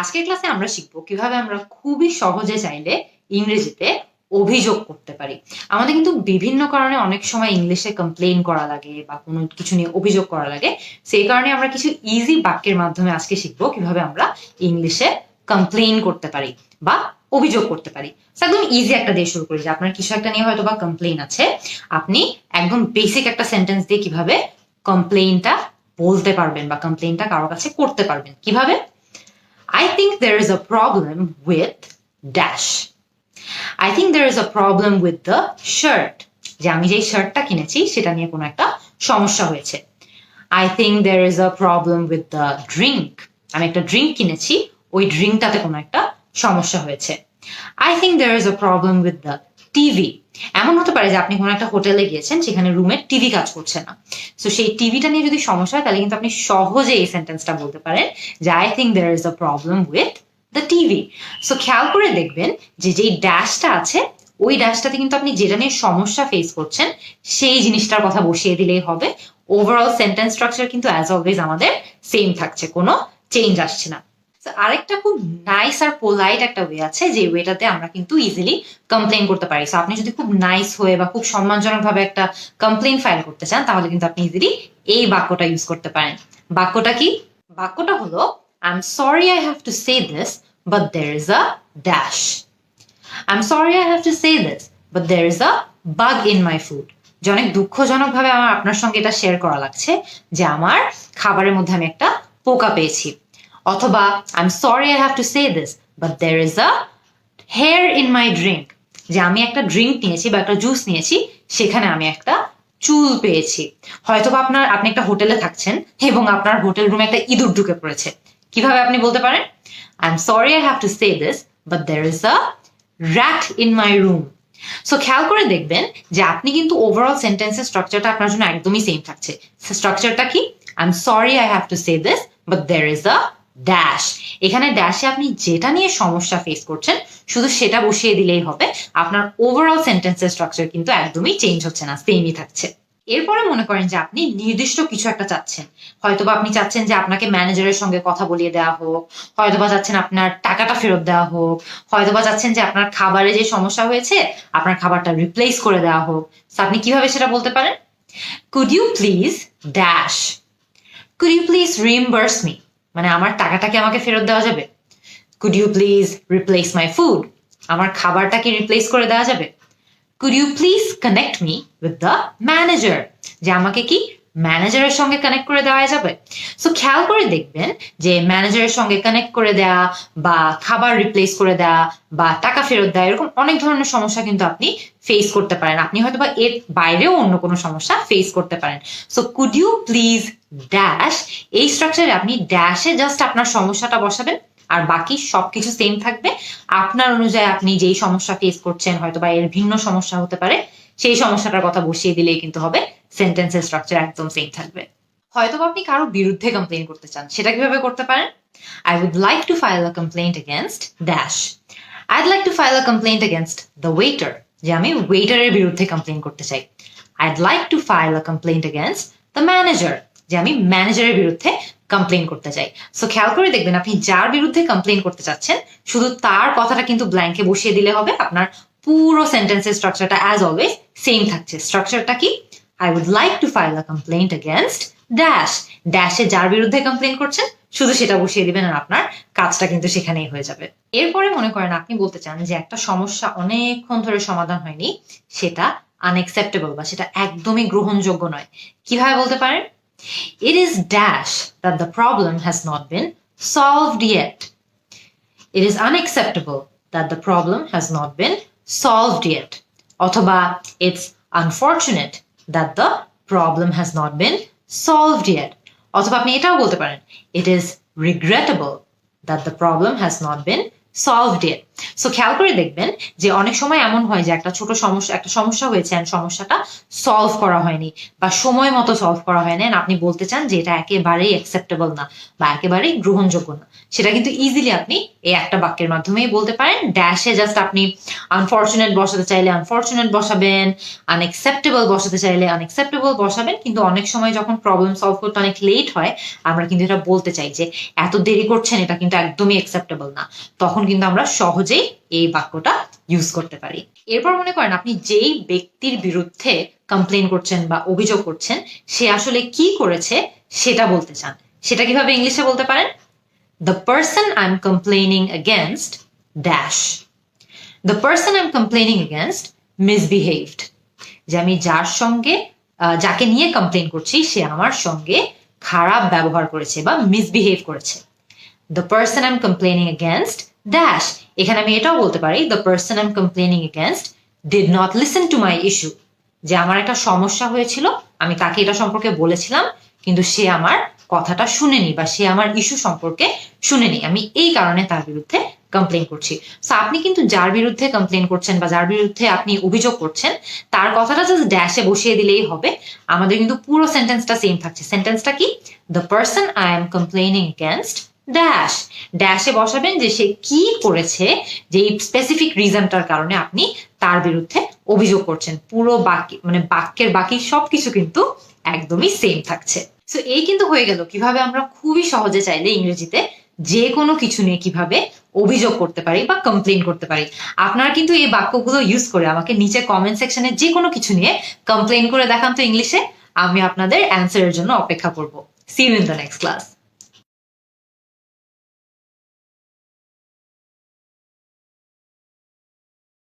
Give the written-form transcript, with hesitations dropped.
আজকের ক্লাসে আমরা শিখবো কিভাবে আমরা খুবই সহজে চাইলে ইংরেজিতে অভিযোগ করতে পারি। আমাদের কিন্তু বিভিন্ন কারণে অনেক সময় ইংলিশে কমপ্লেইন করা লাগে বা কোনো কিছু নিয়ে অভিযোগ করা লাগে। সেই কারণে আমরা কিছু ইজি বাক্যের মাধ্যমে আজকে শিখবো কিভাবে আমরা ইংলিশে কমপ্লেইন করতে পারি বা অভিযোগ করতে পারি। একদম ইজি একটা দিয়ে শুরু করি যে আপনার কিছু একটা নিয়ে হয়তো বা কমপ্লেইন আছে, আপনি একদম বেসিক একটা সেন্টেন্স দিয়ে কিভাবে কমপ্লেইনটা বলতে পারবেন বা কমপ্লেইনটা কারোর কাছে করতে পারবেন। কিভাবে? I think there is a problem with dash. I think there is a problem with the shirt. যে আমি যে শার্টটা কিনেছি সেটা নিয়ে কোনো একটা সমস্যা হয়েছে। I think there is a problem with the drink. আমি একটা ড্রিঙ্ক কিনেছি, ওই ড্রিঙ্কটাতে কোনো একটা সমস্যা হয়েছে। I think there is a problem with the TV. এমন হতে পারে যে আপনি কোনো একটা হোটেলে গিয়েছেন, সেখানে রুমে টিভি কাজ করছে না। সো সেই টিভিটা নিয়ে যদি সমস্যা হয় তাহলে কিন্তু আপনি সহজে এই সেন্টেন্সটা বলতে পারেন যে I think there is a problem with the TV. So খেয়াল করে দেখবেন যে যেই ড্যাশটা আছে ওই ড্যাশটাতে কিন্তু আপনি যেটা নিয়ে সমস্যা ফেস করছেন সেই জিনিসটার কথা বসিয়ে দিলেই হবে। ওভারঅল সেন্টেন্স স্ট্রাকচার কিন্তু অ্যাজ অলওয়েজ আমাদের সেম থাকছে, কোনো চেঞ্জ আসছে না। আরেকটা খুব নাইস আর পোলাইট একটা ওয়ে আছে যে ওয়েটাতে আমরা কিন্তু ইজিলি কমপ্লেন করতে পারি। সো আপনি যদি খুব নাইস হয়ে বা খুব সম্মানজনক ভাবে একটা কমপ্লেন ফাইল করতে চান তাহলে কিন্তু আপনি ইজিলি এই বাক্যটা ইউজ করতে পারেন। বাক্যটা কি? বাক্যটা হলো I am sorry I have to say this but there is a dash. I am sorry I have to say this but there is a bug in my food. যে অনেক দুঃখজনক ভাবে আমার আপনার সঙ্গে এটা শেয়ার করা লাগছে যে আমার খাবারের মধ্যে আমি একটা পোকা পেয়েছি। অথবা I am sorry I have to say this but there is a hair in my drink. যে আমি একটা ড্রিঙ্ক নিয়েছি বা একটা জুস নিয়েছি, সেখানে আমি একটা চুল পেয়েছি। হয়তোবা আপনি একটা হোটেলে থাকছেন এবং আপনার হোটেল রুমে একটা ইঁদুর ঢুকে পড়েছে। কিভাবে আপনি বলতে পারেন? I am sorry I have to say this but there is a rat in my room. So খেয়াল করে দেখবেন যে আপনি কিন্তু ওভারঅল সেন্টেন্সের স্ট্রাকচারটা আপনার জন্য একদমই সেম থাকছে। স্ট্রাকচারটা কি? I am sorry I have to say this but there is a dash. এখানে ড্যাশে আপনি যেটা নিয়ে সমস্যা ফেস করছেন শুধু সেটা বসিয়ে দিলেই হবে। আপনার ওভারঅল সেন্টেন্সের স্ট্রাকচার কিন্তু একদমই চেঞ্জ হচ্ছে না, সেমই থাকছে। এরপরে মনে করেন যে আপনি নির্দিষ্ট কিছু একটা চাচ্ছেন। হয়তোবা আপনি চাচ্ছেন যে আপনাকে ম্যানেজারের সঙ্গে কথা বলিয়ে দেওয়া হোক, হয়তোবা চাচ্ছেন আপনার টাকাটা ফেরত দেওয়া হোক, হয়তোবা চাচ্ছেন যে আপনার খাবারে যে সমস্যা হয়েছে আপনার খাবারটা রিপ্লেস করে দেওয়া হোক। আপনি কিভাবে সেটা বলতে পারেন? Could you please dash, could you please reimburse me, মানে আমার টাকাটা কি আমাকে ফেরত দেওয়া যাবে? Could you please replace my food, আমার খাবারটা কি রিপ্লেস করে দেওয়া যাবে? Could you please connect me with the manager, যে আমাকে কি ম্যানেজারের সঙ্গে কানেক্ট করে দেওয়া যাবে? সো খেয়াল করে দেখবেন যে ম্যানেজারের সঙ্গে কানেক্ট করে দেওয়া বা খাবার রিপ্লেস করে দেওয়া বা টাকা ফেরত দেওয়া এরকম অনেক ধরনের সমস্যা কিন্তু আপনি ফেস করতে পারেন। আপনি হয়তো বা এর বাইরেও অন্য কোনো সমস্যা ফেস করতে পারেন। So could you please dash, এই স্ট্রাকচারে আপনি ড্যাশে জাস্ট আপনার সমস্যাটা বসাবেন আর বাকি সবকিছু সেম থাকবে। আপনার অনুযায়ী আপনি যেই সমস্যা ফেস করছেন হয়তো বা এর ভিন্ন সমস্যা হতে পারে, সেই সমস্যাটার কথা বসিয়ে দিলেই কিন্তু হবে, সেন্টেন্সের স্ট্রাকচার একদম সেম থাকবে। হয়তো আপনি কারো বিরুদ্ধে কমপ্লেইন করতে চান, সেটা কিভাবে করতে পারেন? I would like to file a complaint against dash. I'd like to file a complaint against the waiter, যে আমি ওয়েটারের বিরুদ্ধে কমপ্লেইন করতে চাই। I'd like to file a complaint against the manager, যে আমি ম্যানেজারের বিরুদ্ধে কমপ্লেইন করতে চাই। সো খেয়াল করে দেখবেন আপনি যার বিরুদ্ধে কমপ্লেইন করতে চাচ্ছেন শুধু তার কথাটা কিন্তু ব্ল্যাঙ্কে বসিয়ে দিলে হবে। আপনার পুরো সেন্টেন্সের স্ট্রাকচারটা অ্যাজ অলওয়েজ সেম থাকছে। স্ট্রাকচারটা কি? I would like to file a complaint against dash. ড্যাশে যার বিরুদ্ধে কমপ্লেইন করছেন শুধু সেটা বসিয়ে দিবেন আর আপনার কাজটা কিন্তু সেখানেই হয়ে যাবে। এরপরে মনে করেন আপনি বলতে চান যে একটা সমস্যা অনেকক্ষণ ধরে সমাধান হয়নি, সেটা আনএক্সেপ্টেবল বা সেটা একদমই গ্রহণযোগ্য নয়। কিভাবে বলতে পারেন? It is dash that the problem has not been solved yet. It is unacceptable that the problem has not been solved yet. অথবা it's unfortunate that the problem has not been solved yet. অথবা আপনি এটাও বলতে পারেন, it is regrettable that the problem has not been solved it. So খেয়াল করে দেখবেন যে অনেক সময় এমন হয় যে একটা সমস্যা হয়েছে and সমস্যাটা সলভ করা হয়নি বা সময় মতো সলভ করা হয়নি, আপনি বলতে চান যে এটা একেবারেই অ্যাকসেপ্টেবল না বা একেবারেই গ্রহণযোগ্য না, সেটা কিন্তু ইজিলি আপনি এই একটা বাক্যের মাধ্যমেই বলতে পারেন। ড্যাশে জাস্ট আপনি আনফরচুনেট বসাতে চাইলে আনফরচুনেট বসাবেন, আনএক্সেপ্টেবল বসাতে চাইলে আনএক্সেপ্টেবল বসাবেন। কিন্তু অনেক সময় যখন প্রবলেম সলভ করতে অনেক লেট হয়, আমরা কিন্তু এটা বলতে চাই যে এত দেরি করছেন, এটা কিন্তু একদমই অ্যাকসেপ্টেবল না, তখন কিন্তু আমরা সহজেই এই বাক্যটা ইউজ করতে পারি। এরপর মনে করেন আপনি যেই ব্যক্তির বিরুদ্ধে কমপ্লেন করছেন বা অভিযোগ করছেন, সে আসলে কি করেছে সেটা বলতে চান। সেটা কিভাবে ইংলিশে বলতে পারেন? The person I'm complaining against dash. The person I'm complaining against misbehaved. যে আমি যাকে নিয়ে কমপ্লেন করছি সে আমার সঙ্গে খারাপ ব্যবহার করেছে বা মিসবিহেভ করেছে। The person I'm complaining against dash. এখানে আমি এটাও বলতে পারি the person I'm complaining against did not listen to my issue. যে আমার একটা সমস্যা হয়েছিল, আমি তাকে এটা সম্পর্কে বলেছিলাম, কিন্তু সে আমার কথাটা শুনেনি বা সে আমার ইস্যু সম্পর্কে শুনেনি, আমি এই কারণে তার বিরুদ্ধে কমপ্লেন করছি। সো আপনি কিন্তু যার বিরুদ্ধে কমপ্লেন করছেন বা যার বিরুদ্ধে আপনি অভিযোগ করছেন তার কথাটা জাস্ট ড্যাশে বসিয়ে দিলেই হবে, আমাদের কিন্তু পুরো সেন্টেন্সটা সেম থাকছে। সেন্টেন্সটা কি? The person I am complaining against dash. ড্যাশে বসাবেন যে সে কি করেছে, যে স্পেসিফিক রিজনটার কারণে আপনি তার বিরুদ্ধে অভিযোগ করছেন। পুরো বাক্যের বাকি সবকিছু কিন্তু একদমই সেম থাকছে। সো এই কিন্তু হয়ে গেল কিভাবে আমরা খুবই সহজে চাইলে ইংরেজিতে যে কোনো কিছু নিয়ে কিভাবে অভিযোগ করতে পারি বা কমপ্লেন করতে পারি। আপনারা কিন্তু এই বাক্যগুলো ইউজ করে আমাকে নিচে কমেন্ট সেকশনে যে কোনো কিছু নিয়ে কমপ্লেন করে দেখান তো ইংলিশে, আমি আপনাদের অ্যান্সারের জন্য অপেক্ষা করব। See you in the next class.